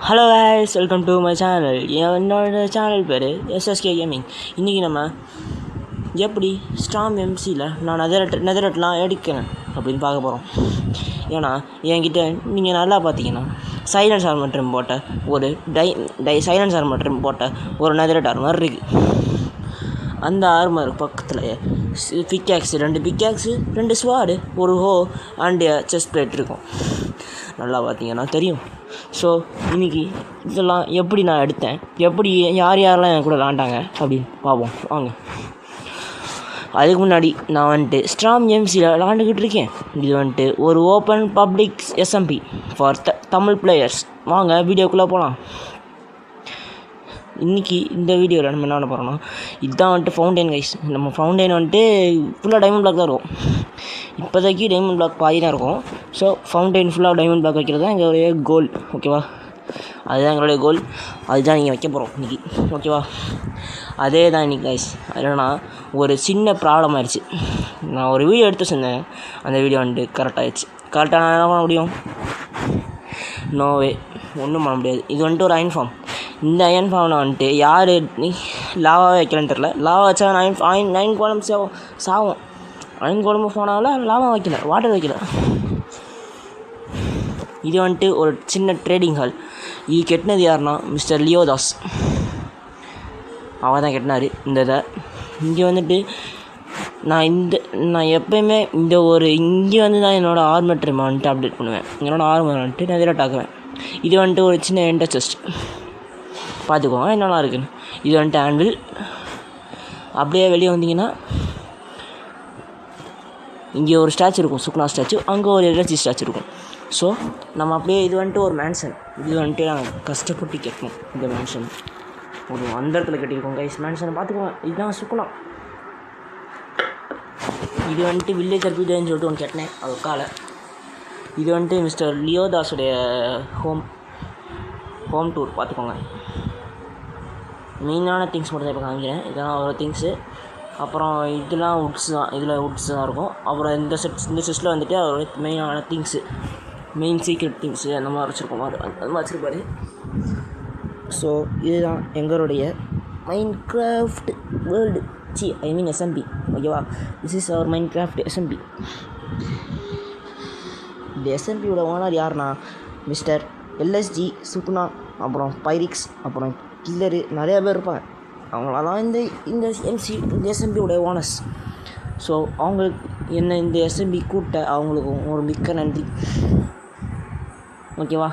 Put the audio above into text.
Hello guys, welcome to my channel. என்னோட channel பேர் SSK gaming. இன்றைக்கி நம்ம எப்படி ஸ்ட்ராம் எம்சியில் நான் நெதரட்லாம் எடுக்கிறேன் அப்படின்னு பார்க்க போகிறோம். ஏன்னா என்கிட்ட நீங்கள் நல்லா பார்த்தீங்கன்னா சைலன்ஸ் ஆர்மட்ரம் போட்ட ஒரு சைலன்ஸ் ஆர்மட்ரம் போட்ட ஒரு நெதரட் ஆர்மர் இருக்குது. அந்த ஆர்மர் பக்கத்தில் பிக்காக்ஸு 2 பிக்காக்ஸு 2 ஸ்வாடு ஒரு ஹோ அண்ட் செஸ்ட் பிளேட் இருக்கும். நல்லா பார்த்தீங்கன்னா தெரியும். ஸோ இன்றைக்கி இதெல்லாம் எப்படி நான் எடுத்தேன், எப்படி யாரெல்லாம் என் கூட விளாண்டாங்க அப்படின்னு பார்ப்போம் வாங்க. அதுக்கு முன்னாடி நான் வந்துட்டு ஸ்ட்ராம் எம்சியில் விளாண்டுக்கிட்டு இருக்கேன். இது வந்துட்டு ஒரு open public SMP for Tamil players. வாங்க வீடியோக்குள்ளே போகலாம். இன்றைக்கி இந்த வீடியோவில் நம்ம என்ன பண்ண போகிறோம்னா, இதுதான் வந்துட்டு ஃபவுண்டைன் கைஸ். நம்ம ஃபவுண்டைன் வந்துட்டு ஃபுல்லாக டைமண்ட் பிளாக் தான் இருக்கும். இப்போதைக்கு டைமண்ட் பிளாக் பாதி தான் இருக்கும். ஸோ ஃபவுண்டைன் ஃபுல்லாக டைமண்ட் பிளாக் வைக்கிறது தான் எங்களுடைய கோல். ஓகேவா, அதுதான் எங்களுடைய கோல். அதுதான் நீங்கள் வைக்க போகிறோம் இன்றைக்கி. ஓகேவா, அதே தான் இன்றைக்கி கைஸ். என்னன்னா ஒரு சின்ன ப்ராப்ளம் ஆயிடுச்சு. நான் ஒரு வீடியோ எடுத்து சொன்னேன், அந்த வீடியோ வந்துட்டு கரெக்டாகிடுச்சு. கரெக்டாக நான் என்ன பண்ண முடியும்? நோவே, ஒன்றும் பண்ண முடியாது. இது வந்துட்டு ஒரு அயன் ஃபார்ம். இந்த அயன் ஃபார்மில் வந்துட்டு யார் லாவாக வைக்கலன்னு தெரில. லாவா வச்சா 9 கோலம் சாவும். 9 கோலமும் போனாலும் லாவா வைக்கல, வாட்டர் வைக்கல. இது வந்துட்டு ஒரு சின்ன ட்ரேடிங் ஹால். இது கெட்டினது யாருன்னா மிஸ்டர் லியோதாஸ். அவர் தான் கெட்டினார் இந்த இதை. இங்கே வந்துட்டு நான் எப்போயுமே இங்கே வந்து தான் என்னோடய ஆர்மர் ட்ரிம் வந்துட்டு அப்டேட் பண்ணுவேன். என்னோடய ஆர்மர் வந்துட்டு நெதரட் ஆக்குவேன். இது வந்துட்டு ஒரு சின்ன என்டர் செஸ்ட் பார்த்துக்கோங்க என்னெல்லாம் இருக்குன்னு. இது வந்துட்டு ஆன்வில். அப்படியே வெளியே வந்தீங்கன்னா இங்கே ஒரு ஸ்டாச்சு இருக்கும், சுக்னா ஸ்டாச்சு. அங்கே ஒரு எனர்ஜி ஸ்டாச்சு இருக்கும். ஸோ நம்ம அப்படியே இது வந்துட்டு ஒரு மேன்ஷன். இது வந்துட்டு நாங்கள் கஷ்டப்பட்டு கட்டணும். இந்த மேன்ஷன் ஒரு அந்த இடத்துல கட்டியிருக்கோம் கைஸ். மேன்ஷனை பார்த்துக்கோங்க. இதுதான் சுக்னா. இது வந்துட்டு வில்லேஜ் அர்பிடேன்னு சொல்லிட்டு ஒன்று கட்டினேன், அது காலை. இது வந்துட்டு மிஸ்டர் லியோதாஸுடைய ஹோம் டூர் பார்த்துக்கோங்க. மெயினான திங்ஸ் மட்டும் தான் இப்போ காமிக்கிறேன். இதெல்லாம் ஒரு திங்ஸு. அப்புறம் இதெல்லாம் உட்ஸ் தான். இதில் உட்ஸ் தான் இருக்கும். அப்புறம் இந்த செஸ்ட்டில் வந்துட்டு அவரோட மெயினான திங்ஸு, மெயின் சீக்ரெட் திங்ஸு அந்த மாதிரி வச்சுருக்கோம். அது மாதிரி வச்சுருப்பாரு. ஸோ இதுதான் எங்களுடைய மைன்கிராஃப்ட் வேர்ல்டு எஸ்எம்பி. ஓகேவா, this is our Minecraft SMP. இந்த எஸ்எம்பியோட ஓனர் யாருன்னா மிஸ்டர் எல்எஸ்ஜி சுக்னா, அப்புறம் பைரிக்ஸ், அப்புறம் கில்லரு, நிறையா பேர் இருப்பாங்க. அவங்களாம் இந்த எஸ்எம்பியோடைய ஓனர்ஸ். ஸோ அவங்களுக்கு இந்த எஸ்எம்பி கூட்ட அவங்களுக்கும் ஒரு மிக்க நன்றி. ஓகேவா.